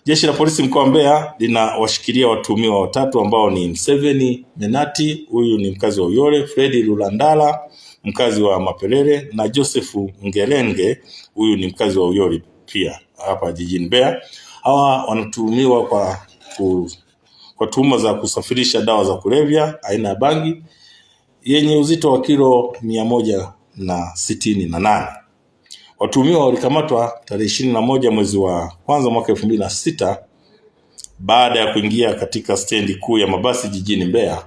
Jeshi la polisi mkoa wa Mbeya linawashikilia watuhumiwa watatu ambao ni Mseveni Menati, huyu ni mkazi wa Uyole, Fredi Lulandala, mkazi wa Mapelele, na Joseph Ngelenge, huyu ni mkazi wa Uyole pia hapa jijini Mbeya. Hawa wanatuhumiwa kwa tuhuma za kusafirisha dawa za kulevya aina ya bangi yenye uzito wa kilo 168. Watuhumiwa walikamatwa tarehe 21 mwezi wa kwanza mwaka 2006 baada ya kuingia katika stendi kuu ya mabasi jijini Mbeya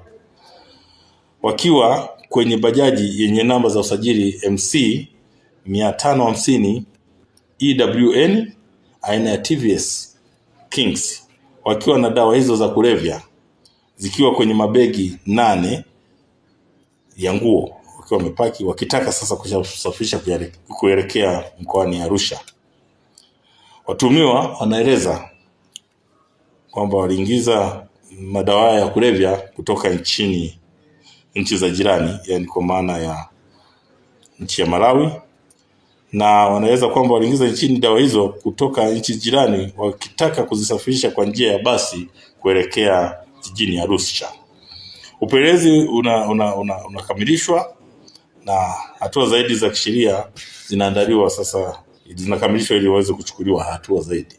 wakiwa kwenye bajaji yenye namba za usajili MC 550 EWN aina ya TVS Kings, wakiwa na dawa hizo za kulevya zikiwa kwenye mabegi 8 ya nguo, wakiwa wamepaki wakitaka sasa kusafirisha kuelekea mkoani Arusha. Watuhumiwa wanaeleza kwamba waliingiza madawa ya kulevya kutoka nchi za jirani, yani kwa maana ya nchi ya Malawi, na wanaeleza kwamba waliingiza nchini dawa hizo kutoka nchi jirani wakitaka kuzisafirisha kwa njia ya basi kuelekea jijini Arusha. Upelelezi unakamilishwa na hatua zaidi za kisheria zinaandaliwa sasa, zinakamilishwa ili waweze kuchukuliwa hatua zaidi.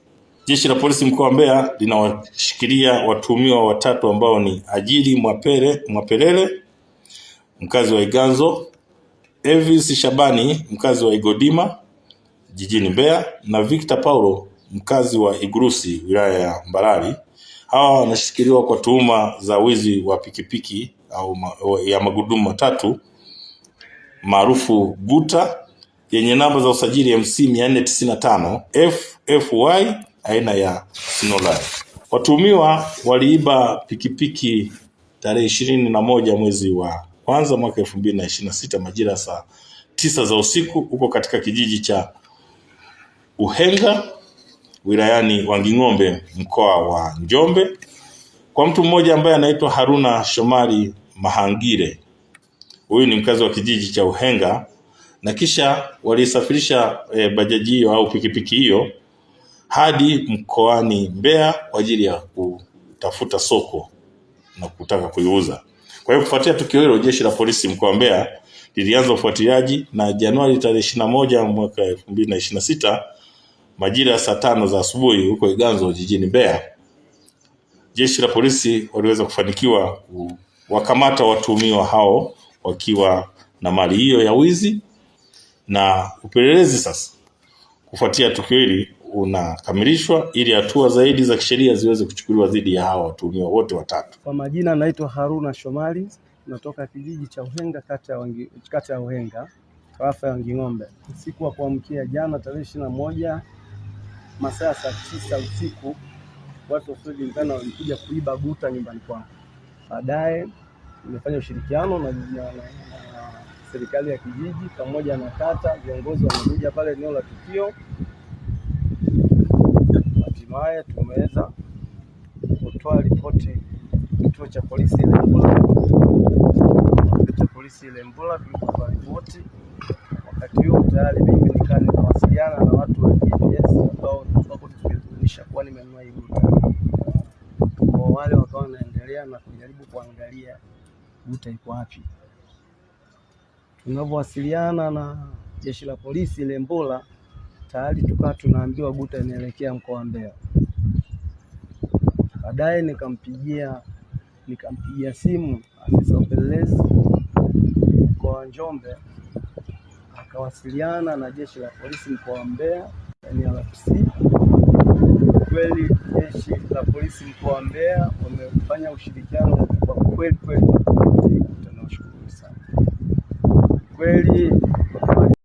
Jeshi la polisi mkoa wa Mbeya linawashikilia watuhumiwa watatu ambao ni Ajili Mwapelele, mkazi wa Iganzo, Elvis Shabani, mkazi wa Igodima jijini Mbeya, na Victor Paulo, mkazi wa Igurusi wilaya ya Mbarali. Hawa wanashikiliwa kwa tuhuma za wizi wa pikipiki ya magurudumu matatu maarufu guta yenye namba za usajili MC 495 FFY aina ya Sinolai. Watuhumiwa waliiba pikipiki tarehe 21 mwezi wa kwanza mwaka 2026 majira saa 9 za usiku huko katika kijiji cha Uhenga wilayani Wanging'ombe mkoa wa Njombe kwa mtu mmoja ambaye anaitwa Haruna Shomari Mahangire. Huyu ni mkazi wa kijiji cha Uhenga, na kisha walisafirisha bajaji hiyo au pikipiki hiyo hadi mkoani Mbeya kwa ajili ya kutafuta soko na kutaka kuiuza. Kwa hiyo kufuatia tukio hilo, jeshi la polisi mkoa wa Mbeya lilianza ufuatiliaji, na Januari tarehe 21 mwaka 2026 majira ya saa 5 za asubuhi huko Iganzo jijini Mbeya, jeshi la polisi waliweza kufanikiwa kuwakamata watuhumiwa hao wakiwa na mali hiyo ya wizi, na upelelezi sasa kufuatia tukio hili unakamilishwa ili hatua zaidi za kisheria ziweze kuchukuliwa dhidi ya hao watuhumiwa wote watatu. Kwa majina naitwa Haruna Shomari, natoka kijiji cha Uhenga kata ya Uhenga tarafa ya Wanging'ombe. Usiku wa kuamkia jana tarehe 21 masaa saa 9 usiku watu wasiojulikana walikuja kuiba guta nyumbani kwangu. Baadaye nimefanya ushirikiano na serikali ya kijiji pamoja na kata, viongozi wamekuja pale eneo la tukio. Hatimaye tumeweza kutoa ripoti kituo cha polisi Lembula tulikuwa ripoti. Wakati huo tayari mimi nikawasiliana na watu wa GPS ambao wako tukionyesha kuwa nimenunua hii guta. Kwa wale wakawa wanaendelea na kujaribu kuangalia guta iko wapi. Tunavyowasiliana na jeshi la polisi Lembula tayari tukawa tunaambiwa guta inaelekea mkoa wa Mbeya. Baadaye nikampigia simu afisa upelelezi mkoa wa Njombe, akawasiliana na jeshi la polisi mkoa wa Mbeya NLPC. Kweli jeshi la polisi mkoa wa Mbeya wamefanya ushirikiano kwa kweli. Tunashukuru sana. Kweli